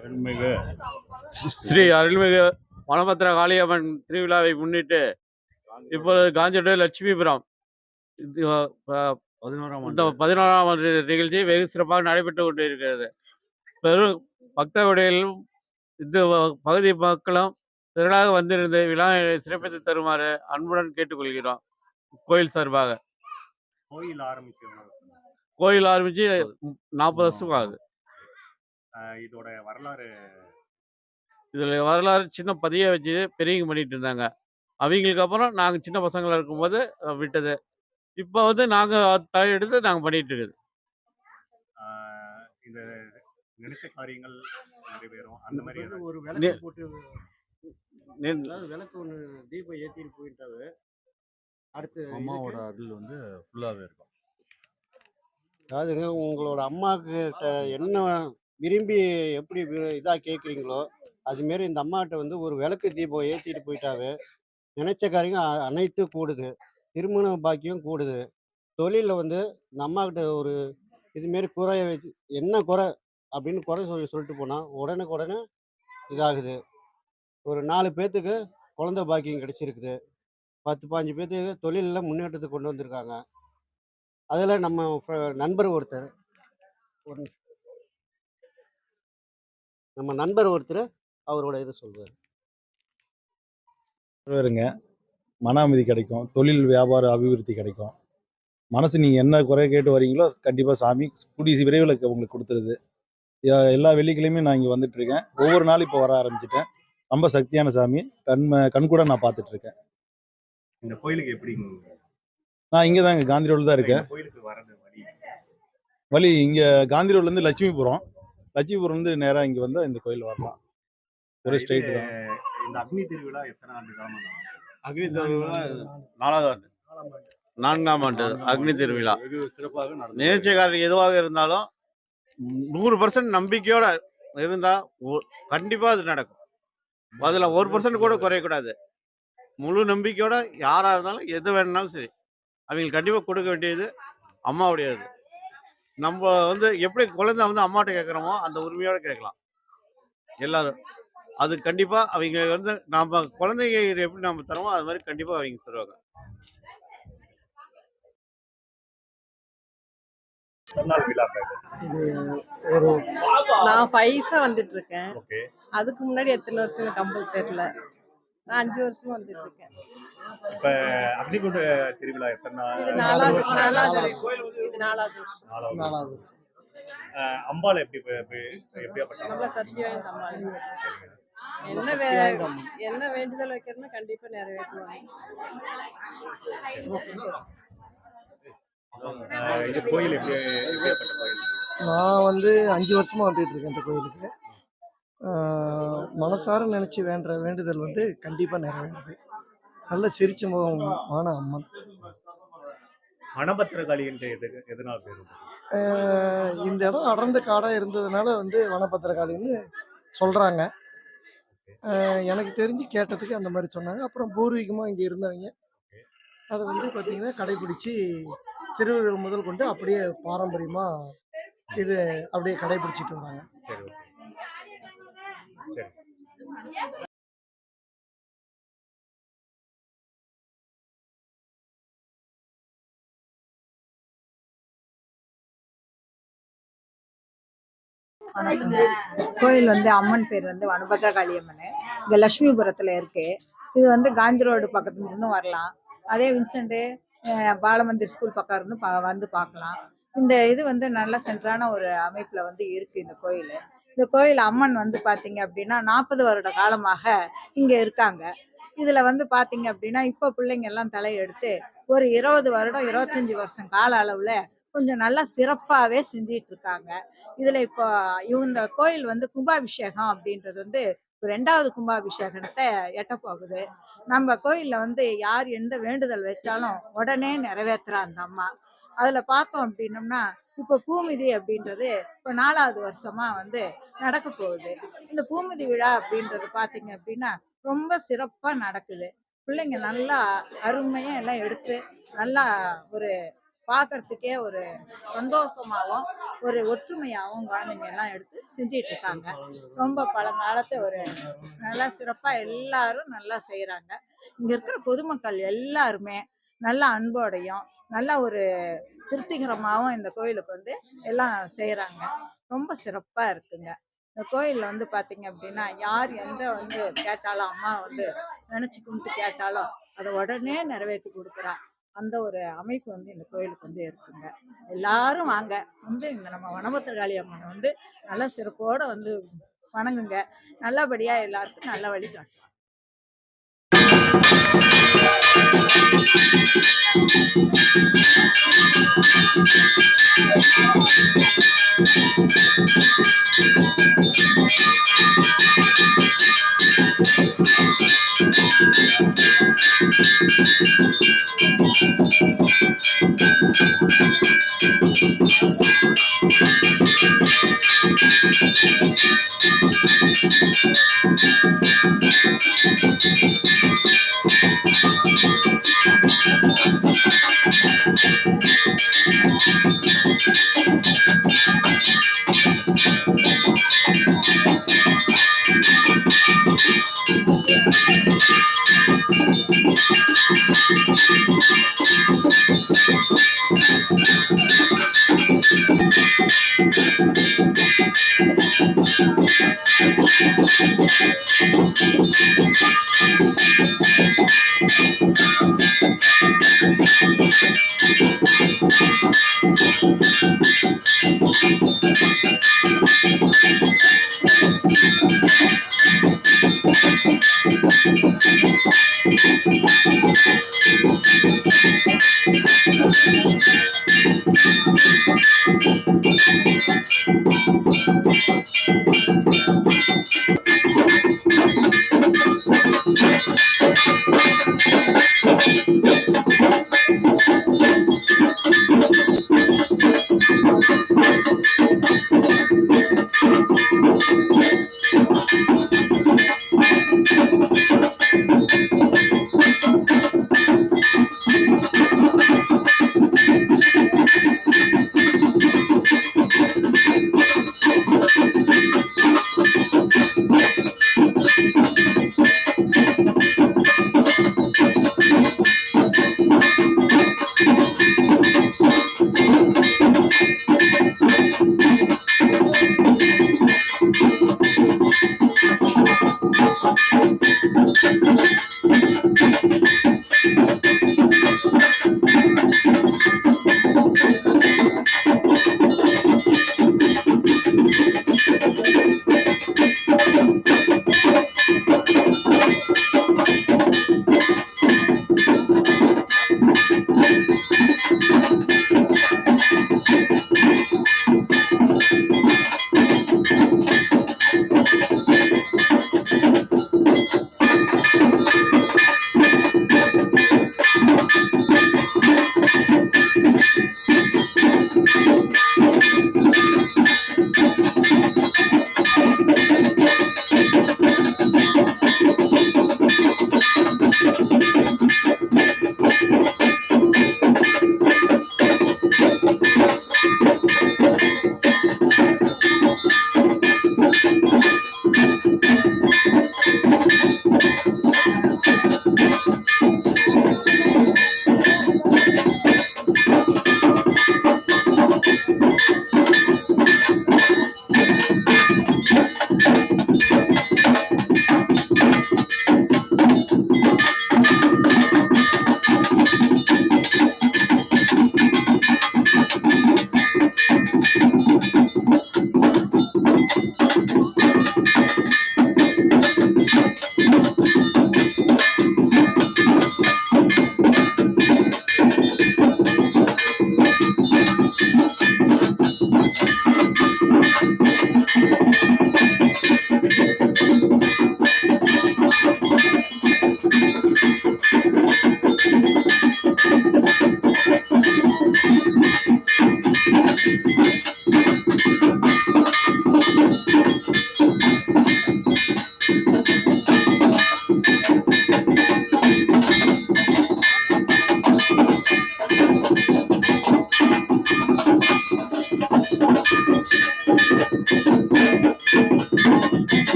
அருள்மிகு ஸ்ரீ அருள்மிகு வனபத்திர காளியம்மன் திருவிழாவை முன்னிட்டு இப்போது காஞ்சிபுரம் லட்சுமிபுரம் இந்த 11ஆம் ஆண்டு நிகழ்ச்சி வெகு சிறப்பாக நடைபெற்று கொண்டிருக்கிறது. பெரும் பக்தர்களும் இந்த பகுதி மக்களும் திரளாக வந்திருந்து விழாவை சிறப்பித்து தருமாறு அன்புடன் கேட்டுக்கொள்கிறோம். கோயில் சார்பாக கோயில் ஆரம்பிச்சு 40 வருஷம் ஆகுது. இதோட வரலாறு இதுல வரலாறு சின்ன பதிய வச்சு பெரியவங்க பண்ணிட்டு இருந்தாங்க. அவங்களுக்கு அப்புறம் நாங்க சின்ன பசங்களா இருக்கும்போது விட்டது. இப்ப வந்து நாங்க தலையெடுத்து நாங்க பண்ணிட்டு இருக்குது. இந்த நினைச்ச காரியங்கள் நிறைவேறும். அந்த மாதிரி ஒரு விளக்கு போட்டு விளக்கு ஒன்று தீபம் ஏற்றிட்டு போயிட்டாவே அடுத்து அம்மாவோட அருள் வந்து ஃபுல்லாகவே இருக்கும். அதாவதுங்க உங்களோட அம்மாவுக்கு என்ன விரும்பி எப்படி இதாக கேட்குறீங்களோ அதுமாரி இந்த அம்மாகிட்ட வந்து ஒரு விளக்கு தீபம் ஏற்றிட்டு போயிட்டாவே நினைச்ச காரியம் அனைத்தும் கூடுது. திருமண பாக்கியம் கூடுது. தொழிலில் வந்து இந்த அம்மாக்கிட்ட ஒரு இதுமாரி குறைய வச்சு என்ன குறை அப்படின்னு குறை சொல்லிட்டு போனால் உடனே இதாகுது. ஒரு 4 பேர்த்துக்கு குழந்தை பாக்கியம் கிடைச்சிருக்குது. 10-15 பேர்த்துக்கு தொழிலில் முன்னேற்றத்துக்கு கொண்டு வந்திருக்காங்க. அதில் நம்ம நண்பர் ஒருத்தர் அவரோட இதை சொல்வார். மன அமைதி கிடைக்கும், தொழில் வியாபார அபிவிருத்தி கிடைக்கும். மனசு நீங்கள் என்ன குறை கேட்டு வரீங்களோ கண்டிப்பாக சாமி கூடிய விரைவில் உங்களுக்கு கொடுத்துருது. எல்லா வெள்ளிக்கிழமையும் நான் இங்கே வந்துட்டு இருக்கேன். ஒவ்வொரு நாளும் இப்போ வர ஆரம்பிச்சிட்டேன். ரொம்ப சக்தியான சாமி. கண் கூட நான் பார்த்துட்டு இருக்கேன். இந்த கோயிலுக்கு எப்படி? நான் இங்கே தாங்க காந்தி ரோடில் தான் இருக்கேன். கோயிலுக்கு வரது வழி இங்கே காந்தி ரோட்லேருந்து லட்சுமிபுரம் நேராக இங்கே வந்தால் இந்த கோயில் வரலாம். ஒரு ஸ்ட்ரெயிட் தான். இந்த அக்னி திருவிழா எத்தனை ஆண்டு காலம்? அக்னி திருவிழா 4ஆம் ஆண்டு அக்னி திருவிழா நிகழ்ச்சிக்காரர் எதுவாக இருந்தாலும் 100% நம்பிக்கையோட இருந்தா கண்டிப்பா அது நடக்கும். அதுல 1% கூட குறையக்கூடாது. முழு நம்பிக்கையோட யாரா இருந்தாலும் எது வேணும்னாலும் சரி அவங்களுக்கு கண்டிப்பா கொடுக்க வேண்டியது அம்மாவுடையது. நம்ம வந்து எப்படி குழந்தை வந்து அம்மாட்ட கேட்குறோமோ அந்த உரிமையோட கேட்கலாம் எல்லாரும். அது கண்டிப்பா அவங்க வந்து நம்ம குழந்தைங்க எப்படி நம்ம தரோமோ அது மாதிரி கண்டிப்பா அவங்க தருவாங்க. நான் 5 வந்துட்டு இருக்கேன். அதுக்கு முன்னாடி எத்தனை வருஷம் கம்பல் தெரியல. நான் 5 வருஷமா வந்துட்டு இருக்கேன். இப்ப அக்னிகுண்ட திருவிழா எத்தனை? இது 4வது வருஷம். அம்பாள் எப்படியாப்பட்ட? நல்ல சத்தியம் அம்பாள். என்ன வேண்டுதல் வைக்கிறேன்னா கண்டிப்பா நிறைவேற்றுவாங்க. இது கோயில் எப்படியாப்பட்ட கோயில்? நான் வந்து 5 வருஷமா வந்துட்டு இருக்கேன் இந்த கோயிலுக்கு. மனசார நினைச்சு வேண்டுதல் வந்து கண்டிப்பா நிறைவேறுது. நல்ல சிரிச்ச முகமான அம்மன். வனபத்திரகாளி என்று எதனால பேரு? இந்த இடம் அடர்ந்த காடா இருந்ததுனால வந்து வனபத்திரகாளின்னு சொல்றாங்க. எனக்கு தெரிஞ்சு கேட்டதுக்கு அந்த மாதிரி சொன்னாங்க. அப்புறம் பூர்வீகமாக இங்கே இருந்தவங்க அதை வந்து பார்த்தீங்கன்னா கடைபிடிச்சி சிறுவர்கள் முதல் கொண்டு அப்படியே பாரம்பரியமாக இது அப்படியே கடைபிடிச்சிட்டு வராங்க. கோயில் வந்து அம்மன் பேர் வந்து வனபத்திரகாளி அம்மன். இங்கே லட்சுமிபுரத்தில் இருக்கு. இது வந்து காந்தி ரோடு பக்கத்துல இருந்தும் வரலாம். அதே வின்சென்ட்டு பாலமந்திர் ஸ்கூல் பக்கம் இருந்து வந்து பார்க்கலாம். இந்த இது வந்து நல்ல சென்றான ஒரு அமைப்பில் வந்து இருக்கு இந்த கோயில். இந்த கோயில் அம்மன் வந்து பார்த்தீங்க அப்படின்னா 40 வருட காலமாக இங்கே இருக்காங்க. இதில் வந்து பார்த்தீங்க அப்படின்னா இப்போ பிள்ளைங்க எல்லாம் தலையெடுத்து ஒரு 20 வருடம் 25 வருஷம் கால அளவில் கொஞ்சம் நல்லா சிறப்பாகவே செஞ்சிட்டு இருக்காங்க. இதில் இப்போ இந்த கோயில் வந்து கும்பாபிஷேகம் அப்படின்றது வந்து 2வது கும்பாபிஷேகத்தை எட்ட போகுது. நம்ம கோயிலில் வந்து யார் எந்த வேண்டுதல் வச்சாலும் உடனே நிறைவேற்றுறா அந்த அம்மா. அதில் பார்த்தோம் அப்படின்னோம்னா இப்போ பூமிதி அப்படின்றது இப்போ 4வது வருஷமா வந்து நடக்க போகுது. இந்த பூமிதி விழா அப்படின்றது பார்த்தீங்க அப்படின்னா ரொம்ப சிறப்பாக நடக்குது. பிள்ளைங்க நல்லா அருமையாக எல்லாம் எடுத்து நல்லா ஒரு பார்க்கறதுக்கே ஒரு சந்தோஷமாகவும் ஒரு ஒற்றுமையாகவும் குழந்தைங்க எல்லாம் எடுத்து செஞ்சிட்டு இருக்காங்க. ரொம்ப பழங்காலத்து ஒரு நல்லா சிறப்பா எல்லாரும் நல்லா செய்றாங்க. இங்க இருக்கிற பொதுமக்கள் எல்லாருமே நல்ல அன்போடையும் நல்ல ஒரு திருப்திகரமாகவும் இந்த கோயிலுக்கு வந்து எல்லாம் செய்றாங்க. ரொம்ப சிறப்பா இருக்குங்க. இந்த கோயில்ல வந்து பாத்தீங்க அப்படின்னா யார் எந்த வந்து கேட்டாலும் அம்மா வந்து நினைச்சு கும்பிட்டு கேட்டாலும் அதை உடனே நிறைவேற்றி கொடுக்குறா. அந்த ஒரு அமைப்பு வந்து இந்த கோயிலுக்கு வந்து இருக்குங்க. எல்லாரும் வாங்க வந்து இந்த நம்ம வனபத்திரகாளி அம்மனை வந்து நல்ல சிறப்போட வந்து வணங்குங்க. நல்லபடியா எல்லாருக்கும் நல்ல வழி காட்டும்.